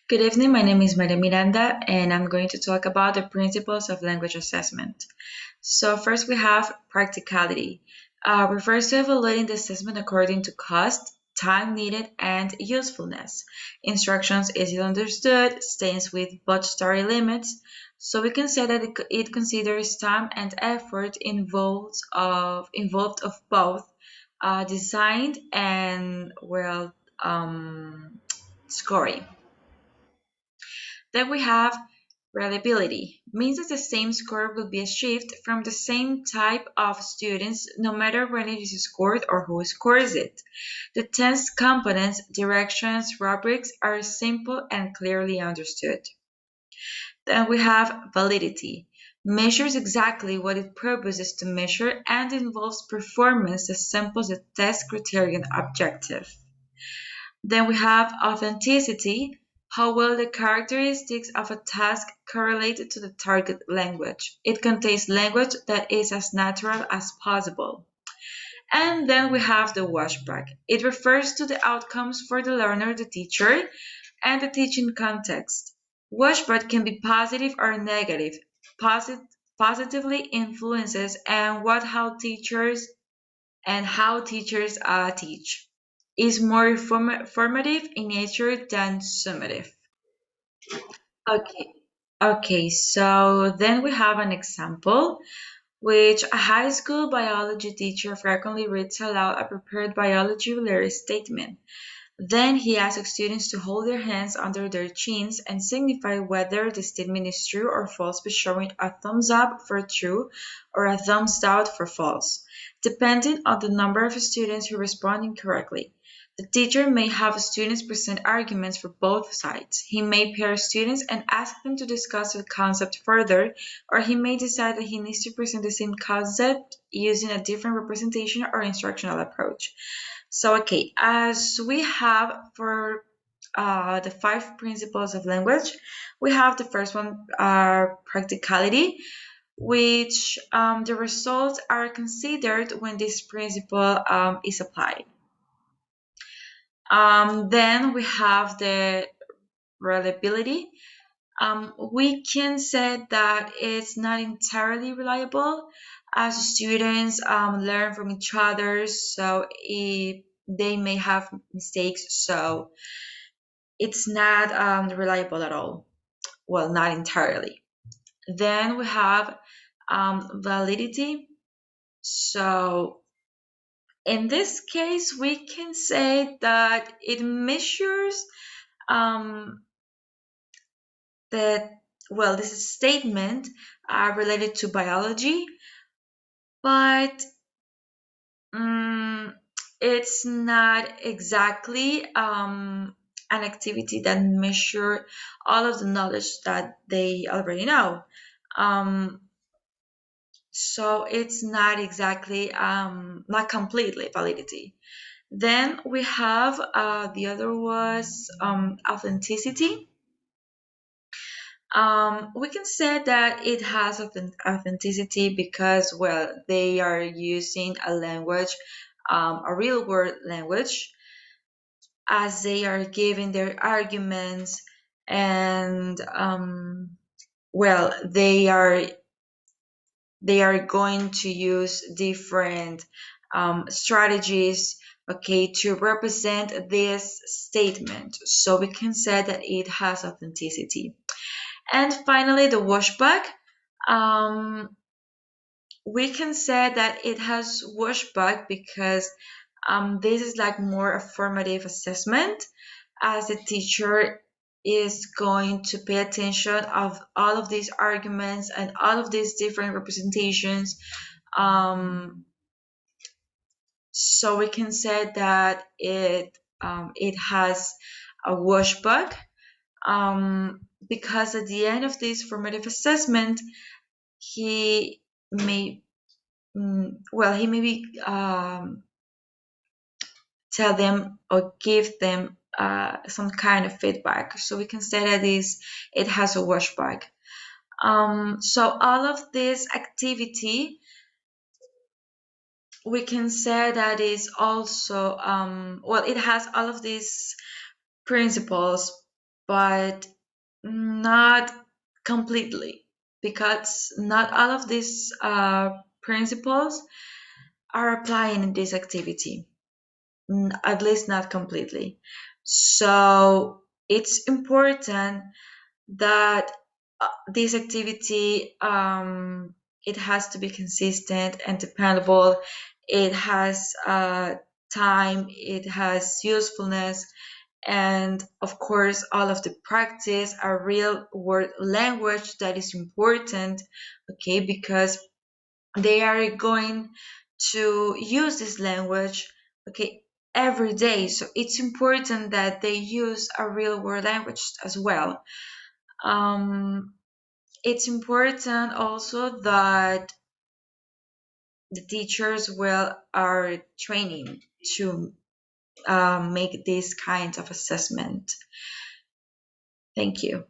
Good evening, my name is Miranda, and I'm going to talk about the principles of language assessment. So, first we have practicality. Refers to evaluating the assessment according to cost, time needed, and usefulness. Instructions easily understood, stays with budgetary limits. So we can say that it considers time and effort involved of both designed and scoring. Then we have reliability. Means that the same score will be achieved from the same type of students no matter when it is scored or who scores it. The test components, directions, rubrics are simple and clearly understood. Then we have validity. Measures exactly what it proposes to measure and involves performance as simple as a test criterion objective. Then we have authenticity, how well the characteristics of a task correlate to the target language. It contains language that is as natural as possible. And then we have the washback. It refers to the outcomes for the learner, the teacher, and the teaching context. Washback can be positive or negative. Positively influences and what how teachers teach is more formative in nature than summative. Okay. Okay, so then we have an example which a high school biology teacher frequently reads aloud a prepared biology related statement. Then he asks students to hold their hands under their chins and signify whether the statement is true or false by showing a thumbs up for true or a thumbs down for false, depending on the number of students who respond incorrectly. The teacher may have students present arguments for both sides. He may pair students and ask them to discuss the concept further, or he may decide that he needs to present the same concept using a different representation or instructional approach. So, okay, as we have for the five principles of language, we have the first one, practicality, which the results are considered when this principle is applied. Then we have the reliability. We can say that it's not entirely reliable as students learn from each other, so they may have mistakes, so it's not reliable at all. Well, not entirely. Then we have validity. So in this case, we can say that it measures um, that, well, this is a statement related to biology, but um, it's not exactly an activity that measure all of the knowledge that they already know. Um, so it's not exactly, not completely validity. Then we have the other was authenticity. We can say that it has authenticity because, well, they are using a language, a real world language, as they are giving their arguments, and well, they are going to use different strategies, okay, to represent this statement. So we can say that it has authenticity. And finally, the washback. Um, we can say that it has washback because this is like more affirmative assessment, as the teacher is going to pay attention of all of these arguments and all of these different representations. Um, so we can say that it has a washback because at the end of this formative assessment, he may he maybe tell them or give them some kind of feedback. So we can say that it has a washback. So all of this activity, we can say that is also it has all of these principles, but not completely, because not all of these principles are applying in this activity, at least not completely. So it's important that this activity, it has to be consistent and dependable. It has time, it has usefulness, and of course all of the practice, a real world language that is important, okay, because they are going to use this language, okay, every day. So it's important that they use a real world language as well. um, it's important also that the teachers will are training to make this kind of assessment. Thank you.